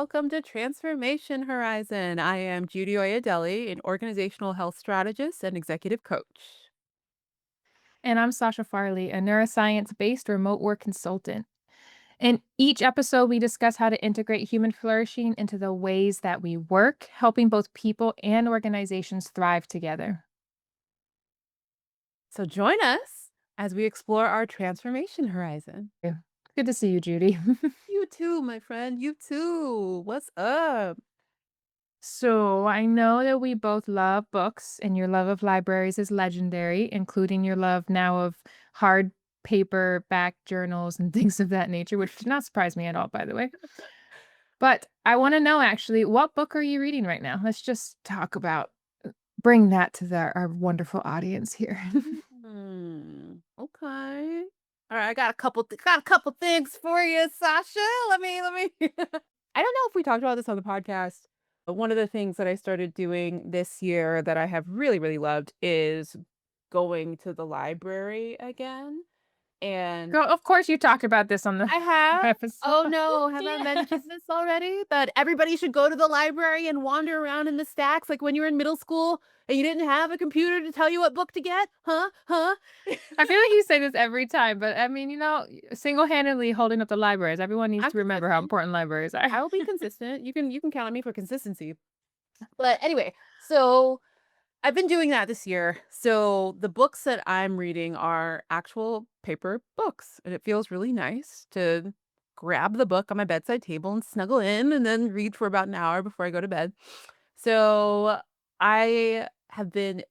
welcome to Transformation Horizon. I am Judy Oyedeli, an organizational health strategist and executive coach. And I'm Sasha Farley, a neuroscience based remote work consultant. In each episode, we discuss how to integrate human flourishing into the ways that we work, helping both people and organizations thrive together. So join us as we explore our transformation horizon. Yeah. Good to see you, Judy. You too, my friend. You too. What's up? So, I know that we both love books, and your love of libraries is legendary, including your love now of hard paperback journals and things of that nature, which did not surprise me at all, by the way. But I wanna know actually, what book are you reading right now? Let's just talk about bring that to our wonderful audience here. Okay. All right, I got got a couple things for you, Sasha. Let me I don't know if we talked about this on the podcast, but one of the things that I started doing this year that I have really loved is going to the library again. And Girl, of course you talked about this on the I have? episode. Oh, no, have I Yeah. mentioned this already? That everybody should go to the library and wander around in the stacks like when you were in middle school and you didn't have a computer to tell you what book to get? Huh? Huh? I feel like you say this every time, but I mean, single-handedly holding up the libraries. Everyone needs I'm to remember how consistent. important libraries are. I will be consistent. You can count on me for consistency. But anyway, so I've been doing that this year. So the books that I'm reading are actual paper books, and it feels really nice to grab the book on my bedside table and snuggle in and then read for about an hour before I go to bed. So I have been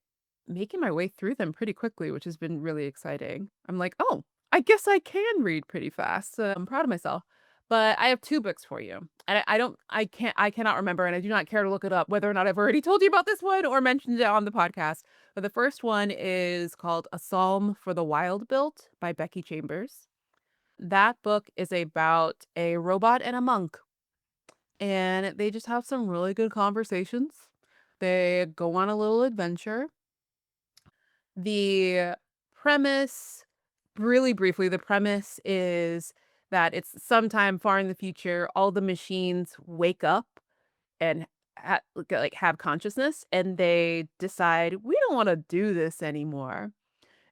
making my way through them pretty quickly, which has been really exciting. I'm like, "Oh, I guess I can read pretty fast." So I'm proud of myself. But I have 2 books for you. And I cannot remember, and I do not care to look it up whether or not I've already told you about this one or mentioned it on the podcast. But the first one is called A Psalm for the Wild Built by Becky Chambers. That book is about a robot and a monk, and they just have some really good conversations. They go on a little adventure. The premise, really briefly, the premise is that it's sometime far in the future, all the machines wake up and have consciousness, and they decide, "We don't wanna do this anymore."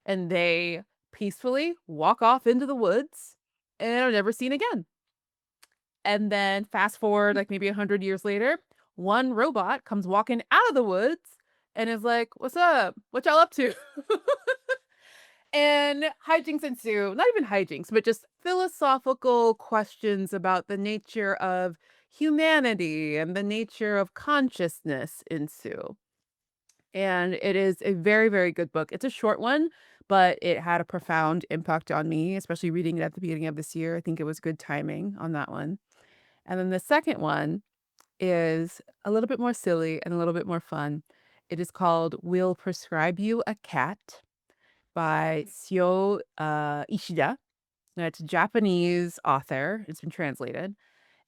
And they peacefully walk off into the woods and are never seen again. And then fast forward, like, maybe 100 years later, one robot comes walking out of the woods and is like, "What's up? What y'all up to?" And hijinks ensue. Not even hijinks, but just philosophical questions about the nature of humanity and the nature of consciousness ensue. And it is a very good book. It's a short one, but it had a profound impact on me, especially reading it at the beginning of this year. I think it was good timing on that one. And then the second one is a little bit more silly and a little bit more fun. It is called We'll Prescribe You a Cat by Seo Ishida. Now, it's a Japanese author. It's been translated.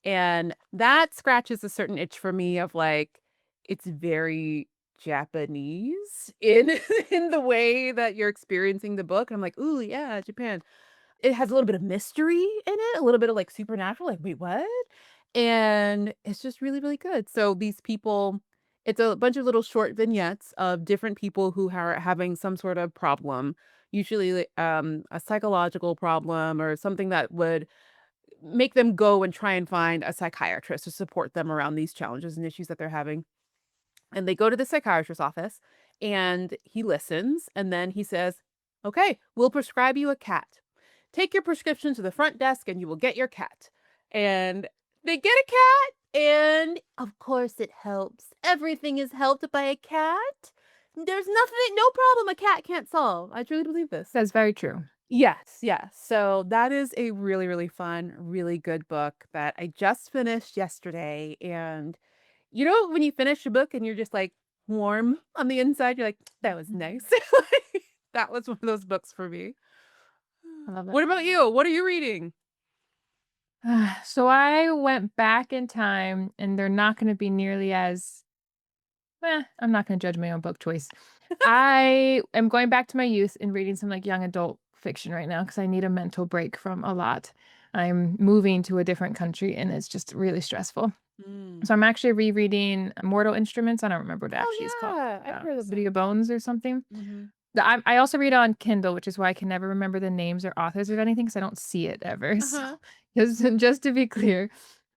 And that scratches a certain itch for me of like, it's very Japanese in in the way that you're experiencing the book. And I'm like, ooh, yeah, Japan. It has a little bit of mystery in it, a little bit of like supernatural, like, wait, what? And it's just really good. So these people, it's a bunch of little short vignettes of different people who are having some sort of problem, usually a psychological problem or something that would make them go and try and find a psychiatrist to support them around these challenges and issues that they're having. And they go to the psychiatrist's office and he listens and then he says, "Okay, we'll prescribe you a cat. Take your prescription to the front desk and you will get your cat." And they get a cat and of course it helps. Everything is helped by a cat. There's nothing, no problem a cat can't solve. I truly believe this. That's very true. Yes. So that is a really fun, really good book that I just finished yesterday. And you know, when you finish a book and you're just like warm on the inside, you're like, that was nice. That was one of those books for me. I love it. What about you? What are you reading? So I went back in time, and they're not gonna be nearly as I'm not gonna judge my own book choice. I am going back to my youth and reading some, like, young adult fiction right now because I need a mental break from a lot. I'm moving to a different country, and it's just really stressful. Mm. So I'm actually rereading Mortal Instruments. I don't remember what it actually is Oh, called. yeah, I've heard of City that. of Bones or something. Mhm. I also read on Kindle, which is why I can never remember the names or authors of anything because I don't see it ever. So Uh-huh. just to be clear.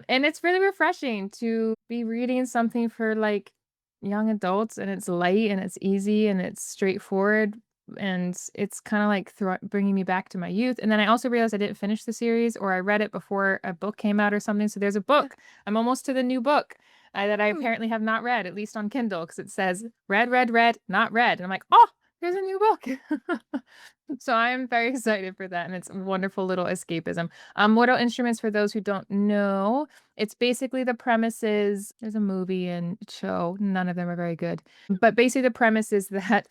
And it's really refreshing to be reading something for like young adults, and it's light and it's easy and it's straightforward. And it's kind of like bringing me back to my youth. And then I also realized I didn't finish the series, or I read it before a book came out or something. So there's a Yeah. book. I'm almost to the new book that I Ooh. apparently have not read, at least on Kindle, because it says read, not read. And I'm like, oh, there's a new book. So I am very excited for that, and it's a wonderful little escapism. Mortal Instruments, for those who don't know, it's basically the premise is there's a movie and show, none of them are very good. But basically the premise is that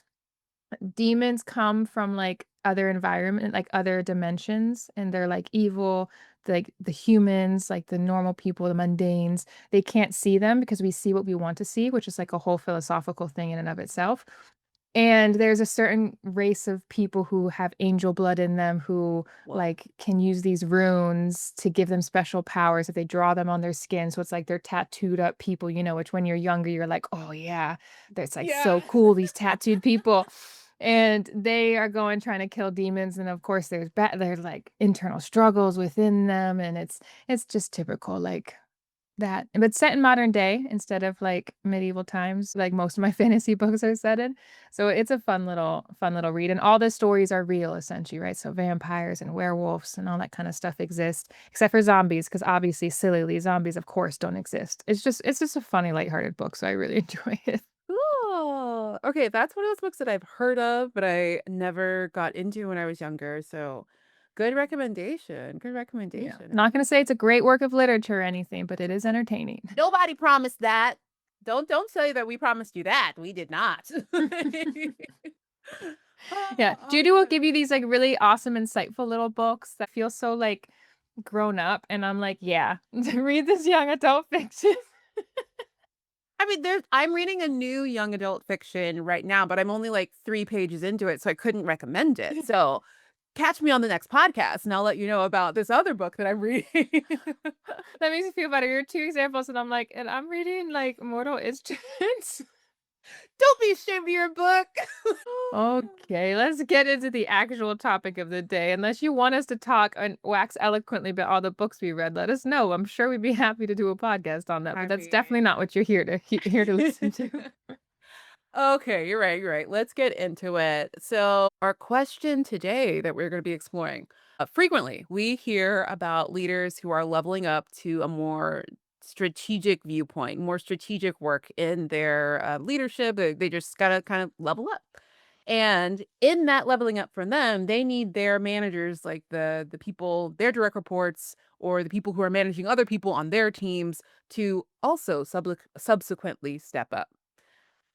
demons come from like other environment, like other dimensions, and they're like evil. Like the humans, like the normal people, the mundanes, they can't see them because we see what we want to see, which is like a whole philosophical thing in and of itself. And there's a certain race of people who have angel blood in them who, Whoa. like, can use these runes to give them special powers if they draw them on their skin, so it's like they're tattooed up people, which when you're younger, you're like, "Oh, yeah, that's, like, Yeah. so cool, these tattooed people." And they are going trying to kill demons, and, of course, there's, like, internal struggles within them, and it's just typical, like, that, but set in modern day instead of, like, medieval times, like most of my fantasy books are set in. So it's a fun little read, and all the stories are real essentially, right? So vampires and werewolves and all that kinda stuff exist, except for zombies, because obviously, sillily, zombies, of course, don't exist. It's just a funny, lighthearted book, so I really enjoy it. Cool. Okay, that's one of those books that I've heard of, but I never got into when I was younger, so good recommendation, good Yeah. recommendation. Not gonna say it's a great work of literature or anything, but it is entertaining. Nobody promised that. Don't say that we promised you that. We did not. Yeah, Oh, Judy will awesome. give you these, like, really awesome, insightful little books that feel so, like, grown up, and I'm like, "Yeah, read this young adult fiction." I mean, I'm reading a new young adult fiction right now, but I'm only like 3 pages into it, so I couldn't recommend it. So, catch me on the next podcast, and I'll let you know about this other book that I'm reading. That makes me feel better. You're 2 examples, and I'm like, "And I'm reading, like, Mortal Instruments." Don't be ashamed of your book. Okay, let's get into the actual topic of the day. Unless you want us to talk and wax eloquently about all the books we read, let us know. I'm sure we'd be happy to do a podcast on that, but I that's definitely mean not what you're here to listen to. Okay, you're right, you're right. Let's get into it. So, our question today that we're going to be exploring frequently, we hear about leaders who are leveling up to a more strategic viewpoint, more strategic work in their leadership. They just got to kind of level up. And in that leveling up for them, they need their managers, like the people, their direct reports, or the people who are managing other people on their teams, to also subsequently step up.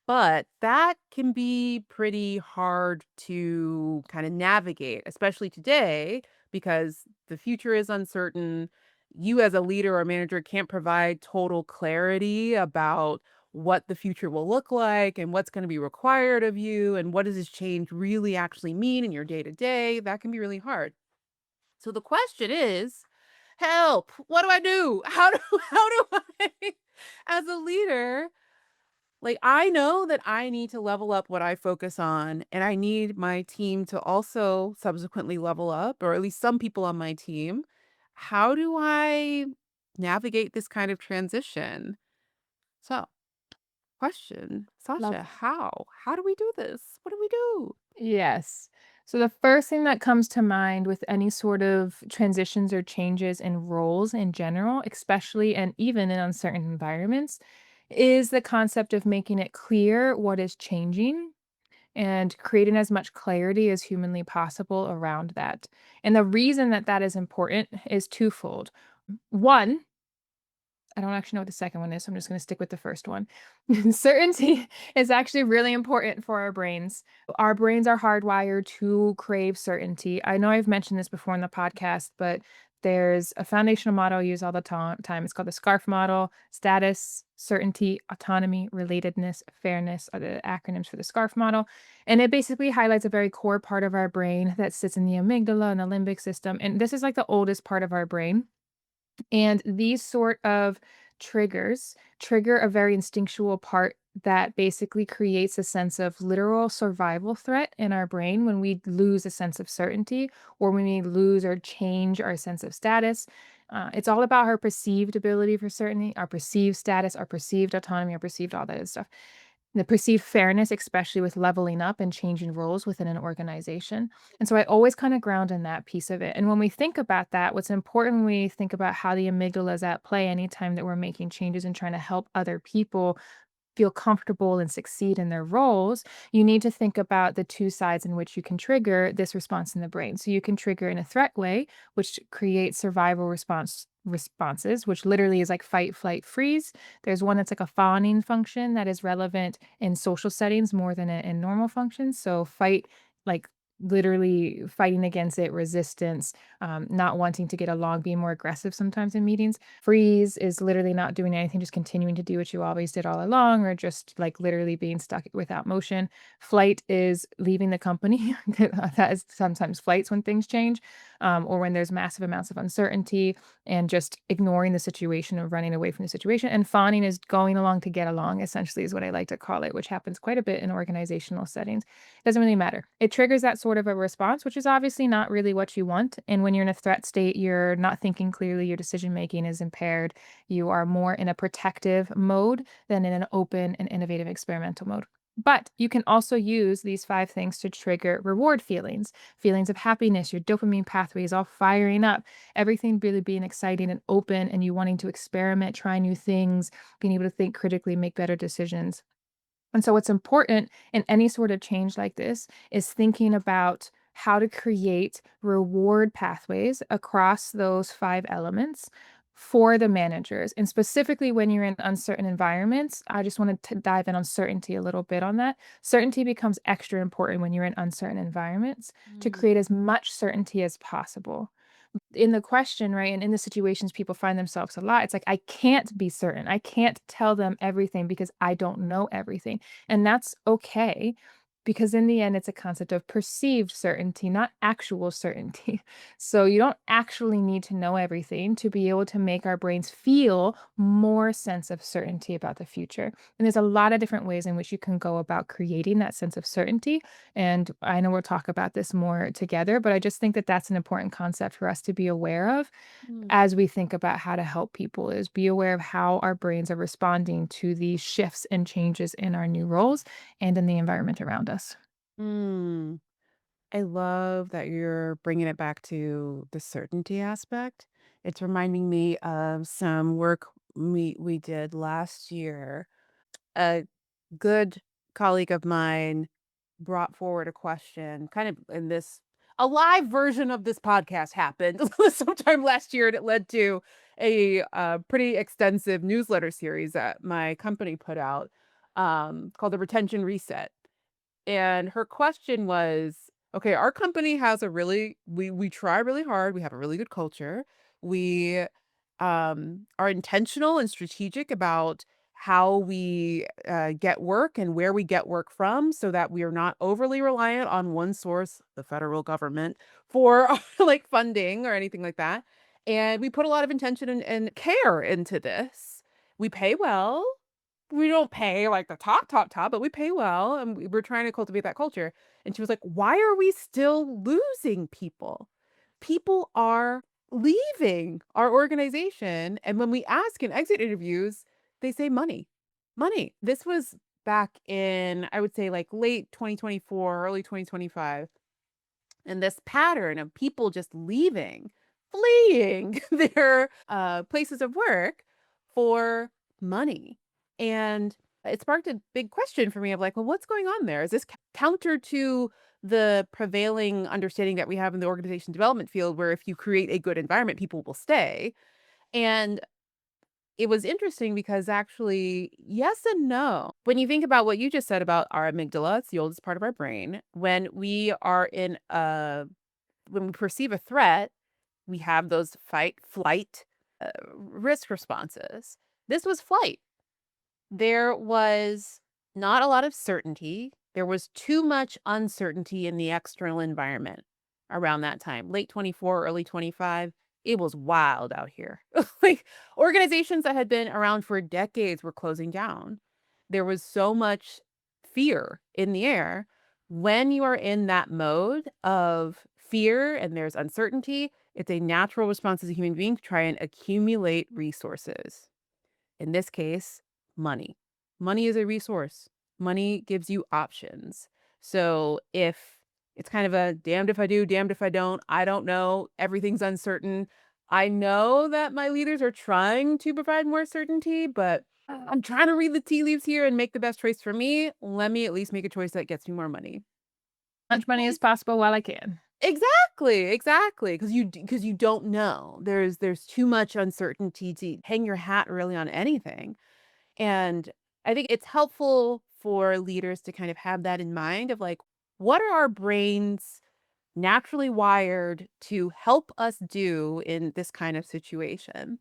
But that can be pretty hard to kind of navigate, especially today, because the future is uncertain. You, as a leader or manager, can't provide total clarity about what the future will look like and what's going to be required of you and what does this change really actually mean in your day to day. That can be really hard. So the question is, help, what do I do? How do I, as a leader, like, I know that I need to level up what I focus on, and I need my team to also subsequently level up, or at least some people on my team. How do I navigate this kind of transition? So, question, Love Sasha, how? How do we do this? What do we do? Yes. So the first thing that comes to mind with any sort of transitions or changes in roles in general, especially and even in uncertain environments, is the concept of making it clear what is changing and creating as much clarity as humanly possible around that. And the reason that that is important is twofold. One, I don't actually know what the second one is, so I'm just gonna stick with the first one. Certainty is actually really important for our brains. Our brains are hardwired to crave certainty. I know I've mentioned this before in the podcast, but there's a foundational model I use all the time. It's called the SCARF model. Status, certainty, autonomy, relatedness, fairness are the acronyms for the SCARF model. And it basically highlights a very core part of our brain that sits in the amygdala and the limbic system. And this is like the oldest part of our brain, and these sort of triggers trigger a very instinctual part that basically creates a sense of literal survival threat in our brain when we lose a sense of certainty or when we lose or change our sense of status. It's all about our perceived ability for certainty, our perceived status, our perceived autonomy, our perceived all that is stuff. The perceived fairness, especially with leveling up and changing roles within an organization. And so I always kind of ground in that piece of it. And when we think about that, what's important when we think about how the amygdala is at play anytime that we're making changes and trying to help other people feel comfortable and succeed in their roles, you need to think about the two sides in which you can trigger this response in the brain. So you can trigger in a threat way, which creates survival responses, which literally is like fight, flight, freeze. There's one that's like a fawning function that is relevant in social settings more than in normal functions. So fight, like literally fighting against it, resistance, not wanting to get along, being more aggressive sometimes in meetings. Freeze is literally not doing anything, just continuing to do what you always did all along, or just like literally being stuck without motion. Flight is leaving the company. That is sometimes flights when things change, or when there's massive amounts of uncertainty and just ignoring the situation or running away from the situation. And fawning is going along to get along, essentially, is what I like to call it, which happens quite a bit in organizational settings. Doesn't really matter. It triggers that sort of a response, which is obviously not really what you want. And when you're in a threat state, you're not thinking clearly, your decision making is impaired. You are more in a protective mode than in an open and innovative experimental mode. But you can also use these five things to trigger reward feelings, feelings of happiness, your dopamine pathways all firing up, everything really being exciting and open, and you wanting to experiment, try new things, being able to think critically, make better decisions. And so, what's important in any sort of change like this is thinking about how to create reward pathways across those five elements for the managers. And specifically, when you're in uncertain environments, I just wanted to dive in on certainty a little bit on that. Certainty becomes extra important when you're in uncertain environments to Mm. create as much certainty as possible in the question, right, and in the situations people find themselves a lot, it's like, I can't be certain. I can't tell them everything because I don't know everything. And that's okay because in the end, it's a concept of perceived certainty, not actual certainty. So you don't actually need to know everything to be able to make our brains feel more sense of certainty about the future. And there's a lot of different ways in which you can go about creating that sense of certainty. And I know we'll talk about this more together, but I just think that that's an important concept for us to be aware of Mm. as we think about how to help people is be aware of how our brains are responding to these shifts and changes in our new roles and in the environment around us. Mm. I love that you're bringing it back to the certainty aspect. It's reminding me of some work we did last year. A good colleague of mine brought forward a question kind of in this a live version of this podcast happened sometime last year, and it led to a pretty extensive newsletter series that my company put out called the Retention Reset. And her question was, okay, our company has a really we try really hard. We have a really good culture. We are intentional and strategic about how we get work and where we get work from so that we are not overly reliant on one source, the federal government, for like funding or anything like that. And we put a lot of intention and care into this. We pay well, we don't pay like the top, but we pay well, and we're trying to cultivate that culture. And she was like, "Why are we still losing people? People are leaving our organization." And when we ask in exit interviews, they say money. Money. This was back in, I would say, like late 2024, early 2025. And this pattern of people just leaving, fleeing their places of work for money. And it sparked a big question for me of like, well, what's going on there? Is this counter to the prevailing understanding that we have in the organization development field, where if you create a good environment, people will stay? And it was interesting because actually, yes and no. When you think about what you just said about our amygdala, it's the oldest part of our brain. When we perceive a threat, we have those fight, flight, risk responses. This was flight. There was not a lot of certainty. There was too much uncertainty in the external environment around that time, late 24, early 25. it was wild out here. Like, organizations that had been around for decades were closing down. There was so much fear in the air. When you are in that mode of fear and there's uncertainty, it's a natural response as a human being to try and accumulate resources. In this case, money. Money is a resource. Money gives you options. So if it's kind of a damned if I do, damned if I don't know, everything's uncertain. I know that my leaders are trying to provide more certainty, but I'm trying to read the tea leaves here and make the best choice for me. Let me at least make a choice that gets me more money. Much money as possible while I can. Exactly, exactly, because you don't know. There's too much uncertainty to hang your hat really on anything. And I think it's helpful for leaders to kind of have that in mind of like, what are our brains naturally wired to help us do in this kind of situation?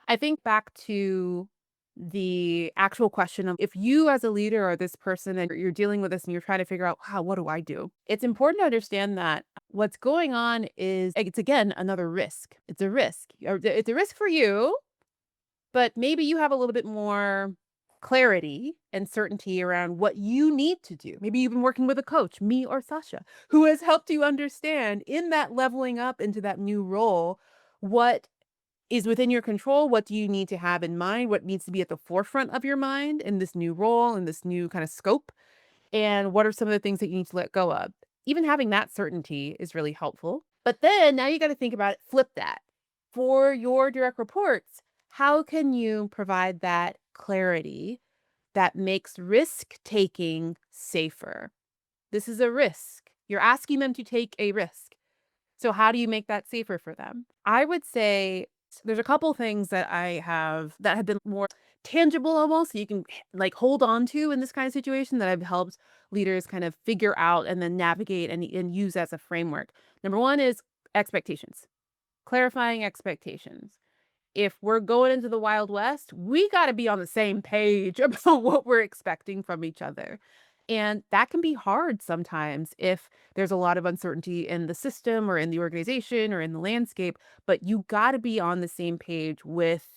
I think back to the actual question of if you as a leader or this person and you're dealing with this and you're trying to figure out, wow, what do I do? It's important to understand that what's going on is it's again another risk. It's a risk. It's a risk for you, but maybe you have a little bit more clarity and certainty around what you need to do. Maybe you've been working with a coach, me or Sasha, who has helped you understand in that leveling up into that new role what is within your control. What do you need to have in mind? What needs to be at the forefront of your mind in this new role, in this new kind of scope? And what are some of the things that you need to let go of? Even having that certainty is really helpful. But then now you got to think about it, flip that. For your direct reports, how can you provide that clarity that makes risk taking safer? This is a risk. You're asking them to take a risk. So how do you make that safer for them? I would say there's a couple things that I have that have been more tangible almost so you can like hold on to in this kind of situation that I've helped leaders kind of figure out and then navigate and use as a framework. Number one is expectations, clarifying expectations. If we're going into the Wild West, we gotta be on the same page about what we're expecting from each other. And that can be hard sometimes if there's a lot of uncertainty in the system or in the organization or in the landscape, but you gotta be on the same page with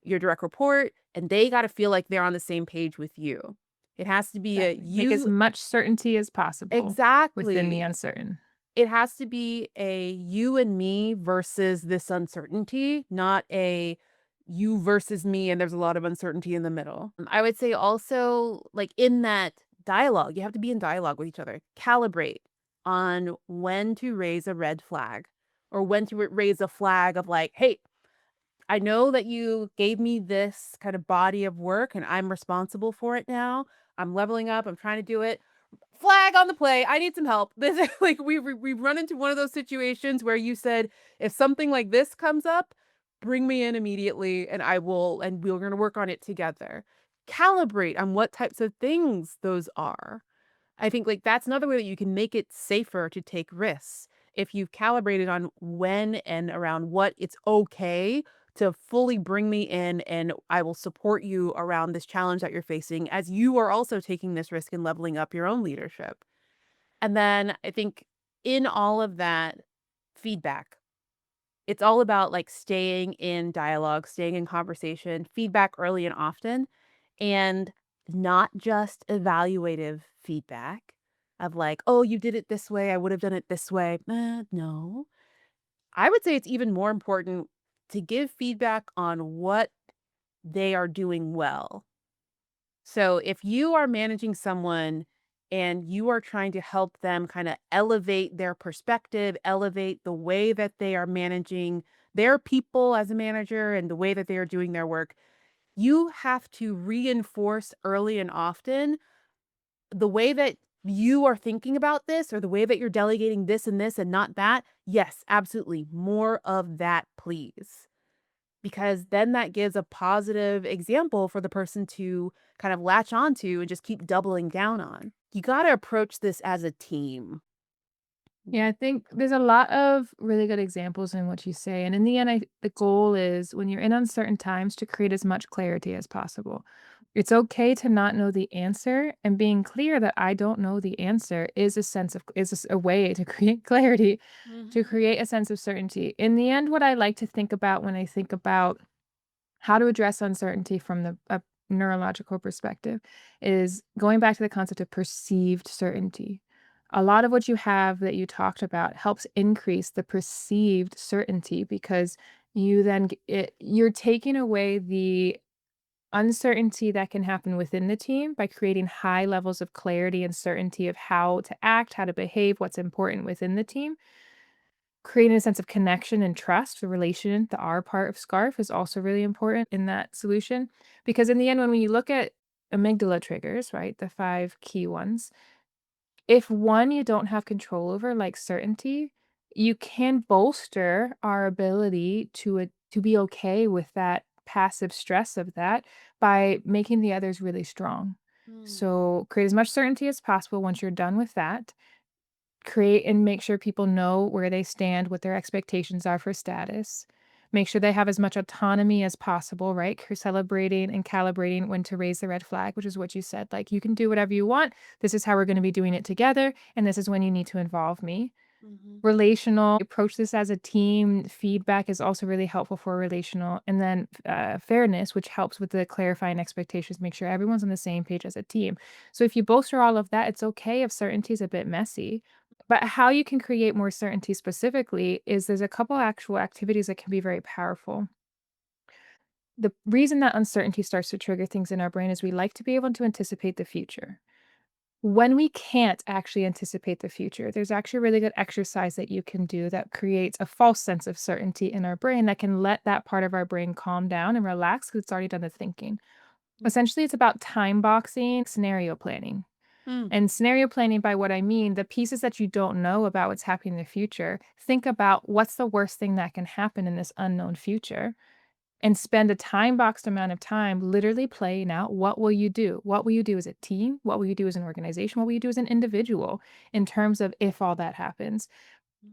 your direct report, and they gotta feel like they're on the same page with you. It has to be a Exactly. Make as you. much certainty as possible within the Exactly. uncertain. It has to be a you and me versus this uncertainty, not a you versus me and there's a lot of uncertainty in the middle. I would say also, like, in that dialogue, you have to be in dialogue with each other. Calibrate on when to raise a red flag or when to raise a flag of like, "Hey, I know that you gave me this kind of body of work and I'm responsible for it now. I'm leveling up. I'm trying to do it. Flag on the play. I need some help." This is like we've run into one of those situations where you said, if something like this comes up, bring me in immediately and I will, and we're going to work on it together. Calibrate on what types of things those are. I think, like, that's another way that you can make it safer to take risks. If you've calibrated on when and around what it's okay to fully bring me in, and I will support you around this challenge that you're facing as you are also taking this risk and leveling up your own leadership. And then I think in all of that feedback, it's all about, like, staying in dialogue, staying in conversation, feedback early and often, and not just evaluative feedback of like, "Oh, you did it this way, I would have done it this way." No. I would say it's even more important to give feedback on what they are doing well. So if you are managing someone and you are trying to help them kind of elevate their perspective, elevate the way that they are managing their people as a manager and the way that they are doing their work, you have to reinforce early and often the way that you are thinking about this or the way that you're delegating this and not that. Yes, absolutely. More of that, please, because then that gives a positive example for the person to kind of latch onto and just keep doubling down on. You got to approach this as a team. Yeah, I think there's a lot of really good examples in what you say. And in the end, the goal is when you're in uncertain times to create as much clarity as possible. It's okay to not know the answer, and being clear that I don't know the answer is a sense of is a s a way to create clarity, to Mhm. create a sense of certainty. In the end, what I like to think about when I think about how to address uncertainty from the a neurological perspective is going back to the concept of perceived certainty. A lot of what you have that you talked about helps increase the perceived certainty because you then you're taking away the uncertainty that can happen within the team by creating high levels of clarity and certainty of how to act, how to behave, what's important within the team. Creating a sense of connection and trust, the relation, the R part of SCARF is also really important in that solution. Because in the end, when we look at amygdala triggers, right, the 5 key ones, if one you don't have control over, like certainty, you can bolster our ability to be okay with that passive stress of that by making the others really strong. Mm. So create as much certainty as possible once you're done with that. Create and make sure people know where they stand, what their expectations are for status. Make sure they have as much autonomy as possible, right? Celebrating and calibrating when to raise the red flag, which is what you said. Like, you can do whatever you want. This is how we're going to be doing it together. And this is when you need to involve me. Mhm. Relational, approach this as a team. Feedback is also really helpful for relational. And then fairness, which helps with the clarifying expectations, make sure everyone's on the same page as a team. So if you bolster all of that, it's okay if certainty is a bit messy. But how you can create more certainty specifically is there's a couple actual activities that can be very powerful. The reason that uncertainty starts to trigger things in our brain is we like to be able to anticipate the future. When we can't actually anticipate the future, there's actually a really good exercise that you can do that creates a false sense of certainty in our brain that can let that part of our brain calm down and relax because it's already done the thinking. Mm. Essentially, it's about time boxing, scenario planning. Mm. And scenario planning, by what I mean, the pieces that you don't know about what's happening in the future, think about what's the worst thing that can happen in this unknown future and spend a time boxed amount of time literally playing out what will you do? What will you do as a team? What will you do as an organization? What will you do as an individual in terms of if all that happens?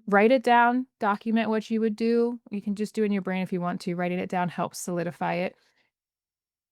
Write it down, document what you would do. You can just do it in your brain if you want to. Writing it down helps solidify it.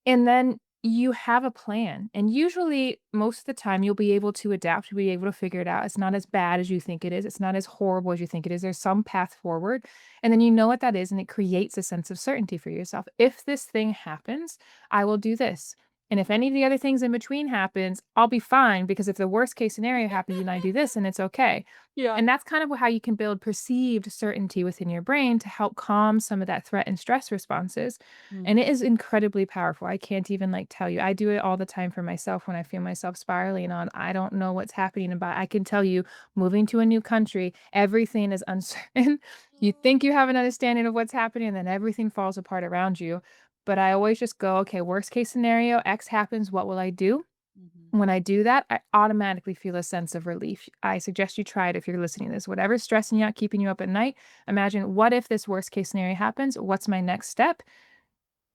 And then you have a plan, and usually, most of the time, you'll be able to adapt, you'll be able to figure it out. It's not as bad as you think it is, it's not as horrible as you think it is, there's some path forward, and then you know what that is, and it creates a sense of certainty for yourself. "If this thing happens, I will do this, and if any of the other things in between happens, I'll be fine, because if the worst case scenario happens and I do this, and it's okay." Yeah. And that's kind of how you can build perceived certainty within your brain to help calm some of that threat and stress responses, Mm. and it is incredibly powerful. I can't even, like, tell you. I do it all the time for myself when I feel myself spiraling on, I don't know what's happening, but I can tell you, moving to a new country, everything is uncertain. You think you have an understanding of what's happening, and then everything falls apart around you. But I always just go, "Okay, worst case scenario, X happens, what will I do?" Mhm. When I do that, I automatically feel a sense of relief. I suggest you try it if you're listening to this. Whatever's stressing you out, keeping you up at night, imagine, what if this worst case scenario happens? What's my next step?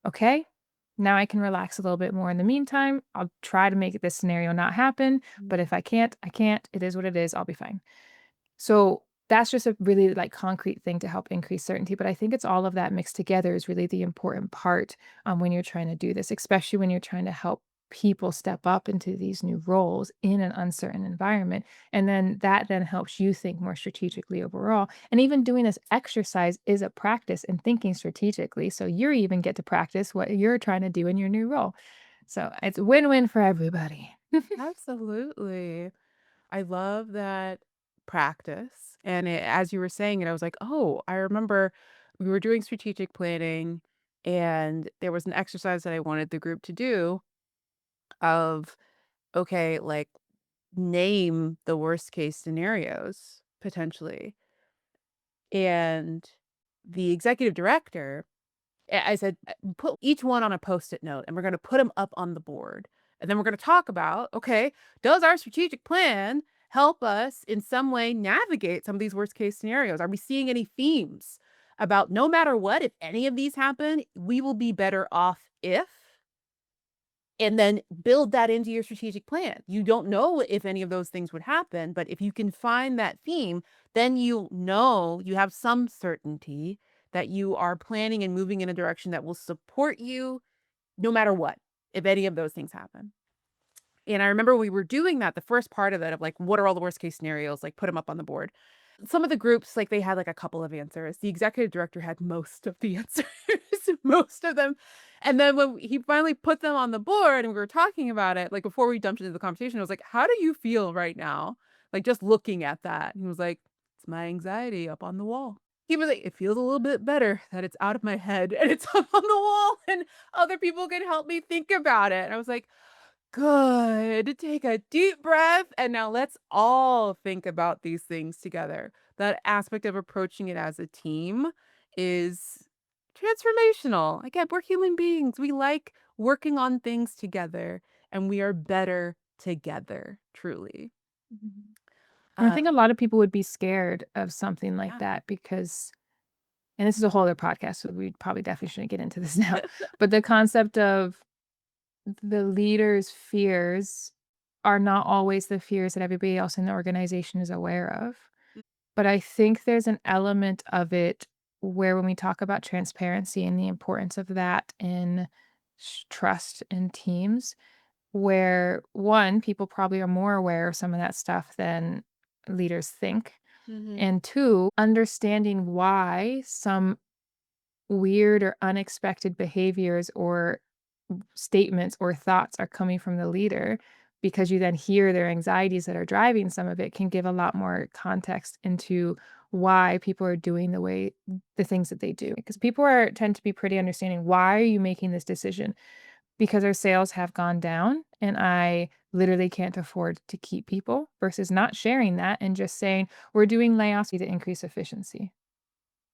Okay, now I can relax a little bit more. In the meantime, I'll try to make this scenario not happen, but Mhm. if I can't, I can't. It is what it is. I'll be fine. So that's just a really like concrete thing to help increase certainty. But I think it's all of that mixed together is really the important part when you're trying to do this, especially when you're trying to help people step up into these new roles in an uncertain environment. And then that then helps you think more strategically overall. And even doing this exercise is a practice in thinking strategically. So you even get to practice what you're trying to do in your new role. So it's a win-win for everybody. Absolutely. I love that practice, and as you were saying it, I was like, "Oh, I remember we were doing strategic planning, and there was an exercise that I wanted the group to do of, okay, like, name the worst case scenarios, potentially." And the executive director, I said, Put each one on a Post-it note, and we're gonna put them up on the board, and then we're gonna talk about, okay, does our strategic plan help us in some way navigate some of these worst case scenarios? Are we seeing any themes about no matter what, if any of these happen, we will be better off if, and then build that into your strategic plan. You don't know if any of those things would happen, but if you can find that theme, then you know you have some certainty that you are planning and moving in a direction that will support you no matter what. if any of those things happen. And I remember we were doing that, the first part of it of like, what are all the worst case scenarios? Like, put them up on the board. Some of the groups, like, they had like a couple of answers. The executive director had most of the answers, most of them. And then when he finally put them on the board and we were talking about it, like before we jumped into the conversation, I was like, how do you feel right now? Like just looking at that. And he was like, it's my anxiety up on the wall. He was like, it feels a little bit better that it's out of my head and it's up on the wall and other people can help me think about it. And I was like, good. Take a deep breath, and now let's all think about these things together. That aspect of approaching it as a team is transformational. Again, we're human beings. We like working on things together, and we are better together, truly. Mhm. And I think a Um, lot of people would be scared of something like yeah. that because and this is a whole other podcast, so we probably definitely shouldn't get into this now. But the concept of the leader's fears are not always the fears that everybody else in the organization is aware of. But I think there's an element of it where when we talk about transparency and the importance of that in trust in teams, where one, people probably are more aware of some of that stuff than leaders think. Mhm. And two, understanding why some weird or unexpected behaviors or statements or thoughts are coming from the leader because you then hear their anxieties that are driving some of it can give a lot more context into why people are doing the things that they do because people are tend to be pretty understanding. Why are you making this decision? Because our sales have gone down and I literally can't afford to keep people versus not sharing that and just saying we're doing layoffs to increase efficiency,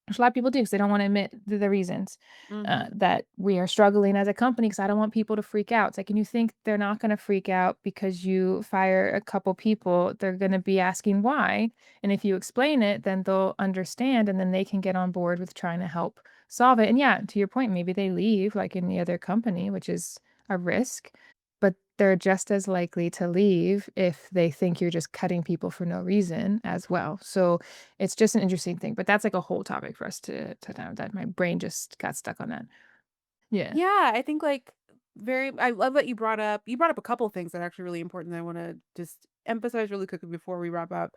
which a lot of people do because they don't wanna admit the reasons, Mhm. that we are struggling as a company. Because I don't want people to freak out. It's like, and you think they're not gonna freak out because you fire a couple people, they're gonna be asking why, and if you explain it, then they'll understand, and then they can get on board with trying to help solve it, and yeah, to your point, maybe they leave like any other company, which is a risk, but they're just as likely to leave if they think you're just cutting people for no reason as well, so it's just an interesting thing, but that's like a whole topic for us to dive that my brain just got stuck on that. Yeah. Yeah, I think like very I love that you brought up a couple things that are actually really important that I want to just emphasize really quickly before we wrap up.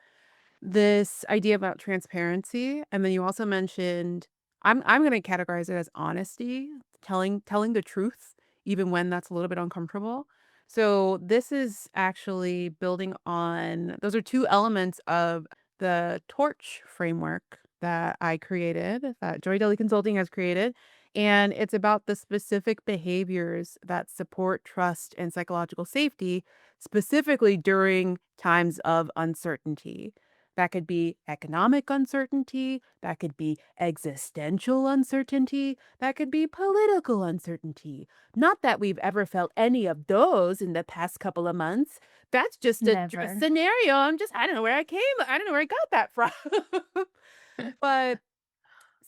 This idea about transparency, and then you also mentioned I'm gonna categorize it as honesty, telling the truth even when that's a little bit uncomfortable. So this is actually building on those are 2 elements of the torch framework that I created, that Joy Daily Consulting has created, and it's about the specific behaviors that support trust and psychological safety, specifically during times of uncertainty. That could be economic uncertainty, that could be existential uncertainty, that could be political uncertainty. Not that we've ever felt any of those in the past couple of months. That's just a Never. scenario. I don't know where I don't know where I got that from. But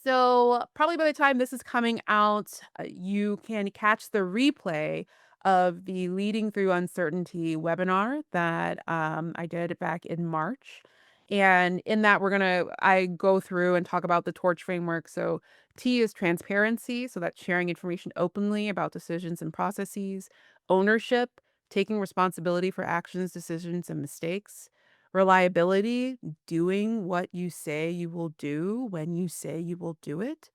so, probably by the time this is coming out, you can catch the replay of the Leading Through Uncertainty webinar that I did back in March. And in that, I go through and talk about the torch framework. So, T is transparency. So, that's sharing information openly about decisions and processes, ownership, taking responsibility for actions, decisions, and mistakes, reliability, doing what you say you will do when you say you will do it.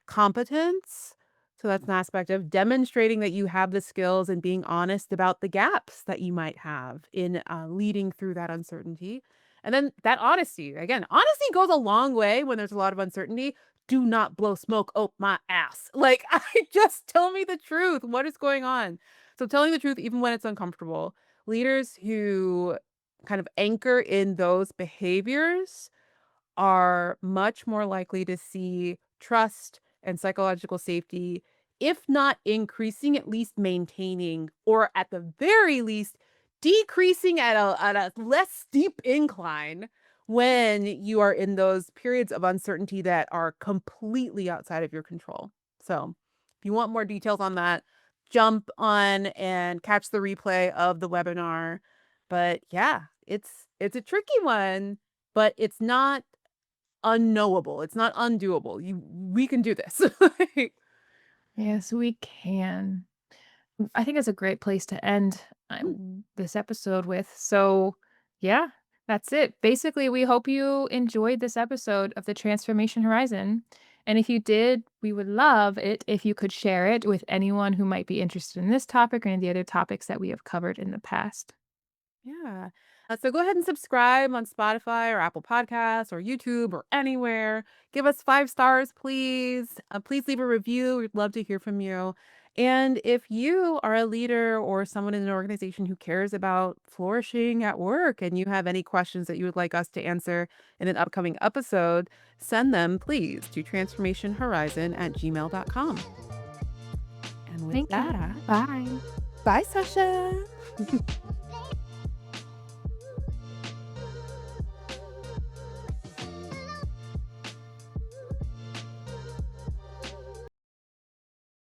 Competence. So that's an aspect of demonstrating that you have the skills and being honest about the gaps that you might have in leading through that uncertainty. And then that honesty. Again, honesty goes a long way when there's a lot of uncertainty. Do not blow smoke up my ass. Like, I just tell me the truth. What is going on? So, telling the truth, even when it's uncomfortable. Leaders who kind of anchor in those behaviors are much more likely to see trust and psychological safety, if not increasing, at least maintaining, or at the very least, decreasing at a less steep incline when you are in those periods of uncertainty that are completely outside of your control. So, if you want more details on that, jump on and catch the replay of the webinar. But yeah, it's a tricky one, but it's not unknowable. It's not undoable. We can do this. Like, Yes, we can. I think it's a great place to end this episode with. So, yeah, that's it. Basically, we hope you enjoyed this episode of the Transformation Horizon. And if you did, we would love it if you could share it with anyone who might be interested in this topic or any of the other topics that we have covered in the past. Yeah. So go ahead and subscribe on Spotify or Apple Podcasts or YouTube or anywhere. Give us 5 stars, please. Please leave a review. We'd love to hear from you. And if you are a leader or someone in an organization who cares about flourishing at work and you have any questions that you would like us to answer in an upcoming episode, send them, please, to transformationhorizon@gmail.com. And with Thank you. that, Bye. bye, Sasha.